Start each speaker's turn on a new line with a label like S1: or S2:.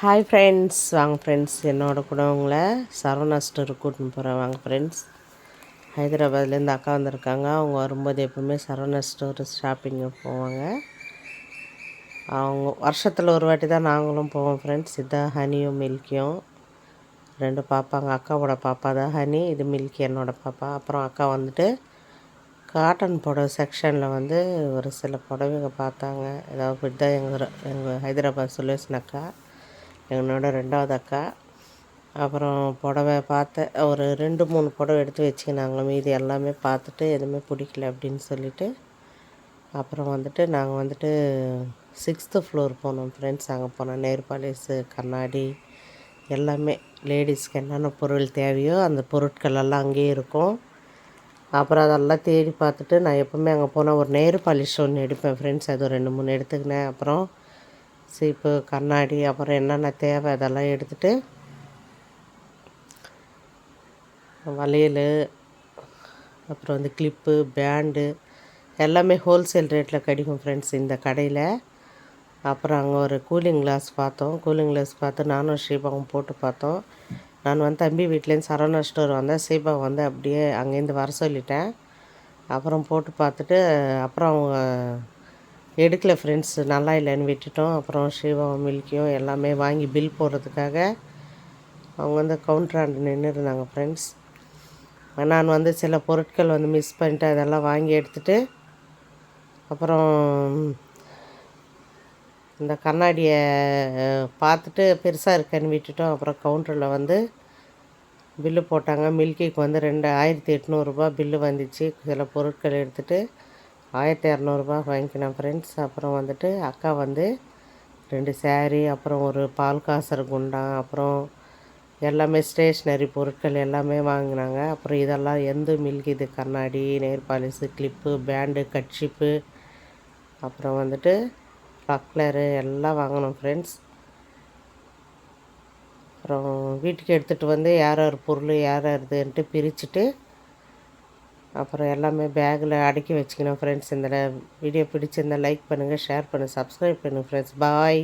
S1: Hi friends, வாங்க friends, என்னோட கூட உங்களை சரவணா ஸ்டோருக்கு கூட்டின்னு போகிறேன். வாங்க ஃப்ரெண்ட்ஸ். ஹைதராபாத்லேருந்து அக்கா வந்திருக்காங்க. அவங்க வரும்போது எப்பவுமே சரவணா ஸ்டோர் ஷாப்பிங்கு போவாங்க. அவங்க வருஷத்தில் ஒரு வாட்டி தான் நாங்களும் போவோம் ஃப்ரெண்ட்ஸ். இதுதான் ஹனியும் மில்கியும், ரெண்டு பாப்பாங்க. அக்காவோட பாப்பா தான் ஹனி, இது மில்கி என்னோடய பாப்பா. அப்புறம் அக்கா வந்துட்டு காட்டன் புடவை செக்ஷனில் வந்து ஒரு சில புடவைங்க பார்த்தாங்க. ஏதாவது தான் எங்கள் ஹைதராபாத் சொல்யூஷன் அக்கா, என்னோட ரெண்டாவது அக்கா. அப்புறம் புடவை பார்த்தேன், ஒரு 2-3 புடவை எடுத்து வச்சுக்கினாங்க. மீதி எல்லாமே பார்த்துட்டு எதுவுமே பிடிக்கல அப்படின்னு சொல்லிவிட்டு அப்புறம் வந்துட்டு நாங்கள் வந்துட்டு 6th ஃப்ளோர் போனோம் ஃப்ரெண்ட்ஸ். அங்கே போனோம். நெயில் பாலிஷு, கண்ணாடி, எல்லாமே லேடிஸ்க்கு என்னென்ன பொருள் தேவையோ அந்த பொருட்கள் எல்லாம் அங்கேயே இருக்கும். அப்புறம் அதெல்லாம் தேடி பார்த்துட்டு நான் எப்போவுமே அங்கே போனால் ஒரு நெயில் பாலிஷ் ஒன்று எடுப்பேன் ஃப்ரெண்ட்ஸ். அது ஒரு 2-3 எடுத்துக்கினேன். அப்புறம் சீப்பு, கண்ணாடி, அப்புறம் என்னென்ன தேவை அதெல்லாம் எடுத்துகிட்டு வளையல், அப்புறம் வந்து கிளிப்பு, பேண்டு எல்லாமே ஹோல்சேல் ரேட்டில் கிடைக்கும் ஃப்ரெண்ட்ஸ் இந்த கடையில். அப்புறம் அங்கே ஒரு கூலிங் கிளாஸ் பார்த்தோம். கூலிங் கிளாஸ் பார்த்து நானும் ஷீபாவும் போட்டு பார்த்தோம். நான் வந்து தம்பி வீட்லேருந்து சரவணா ஸ்டோர் வந்தேன். ஷீபா வந்து அப்படியே அங்கேருந்து வர சொல்லிட்டேன். அப்புறம் போட்டு பார்த்துட்டு அப்புறம் அவங்க எடுக்கலை ஃப்ரெண்ட்ஸ், நல்லா இல்லைன்னு விட்டுட்டோம். அப்புறம் ஷீபாவும் மில்கியும் எல்லாமே வாங்கி பில் போடுறதுக்காக அவங்க வந்து கவுண்டராண்டு நின்று இருந்தாங்க ஃப்ரெண்ட்ஸ். நான் வந்து சில பொருட்கள் வந்து மிஸ் பண்ணிட்டு அதெல்லாம் வாங்கி எடுத்துகிட்டு அப்புறம் இந்த கண்ணாடியை பார்த்துட்டு பெருசாக இருக்கேன்னு விட்டுட்டோம். அப்புறம் கவுண்டரில் வந்து பில்லு போட்டாங்க. மில்கிக்கு வந்து 2800 பில்லு வந்துச்சு. சில பொருட்கள் எடுத்துகிட்டு 1200 வாங்கிக்கினேன் ஃப்ரெண்ட்ஸ். அப்புறம் வந்துட்டு அக்கா வந்து 2 சேரீ, அப்புறம் ஒரு பால் காசர குண்டான், அப்புறம் எல்லாமே ஸ்டேஷ்னரி பொருட்கள் எல்லாமே வாங்கினாங்க. அப்புறம் இதெல்லாம் எந்த மில்கி, இது கண்ணாடி, நெயில் பாலிஷு, கிளிப்பு, பேண்டு, கட்ஷிப்பு, அப்புறம் வந்துட்டு பக்லரு எல்லாம் வாங்கினோம் ஃப்ரெண்ட்ஸ். அப்புறம் வீட்டுக்கு எடுத்துகிட்டு வந்து யார் யார் பொருள் யார் யாருதுன்ட்டு பிரிச்சுட்டு அப்புறம் எல்லாமே பேக்கில் அடக்கி வச்சுக்கணும் ஃப்ரெண்ட்ஸ். இந்த வீடியோ பிடிச்சிருந்தால் லைக் பண்ணுங்கள், ஷேர் பண்ணுங்கள், சப்ஸ்கிரைப் பண்ணுங்கள் ஃப்ரெண்ட்ஸ். பாய்.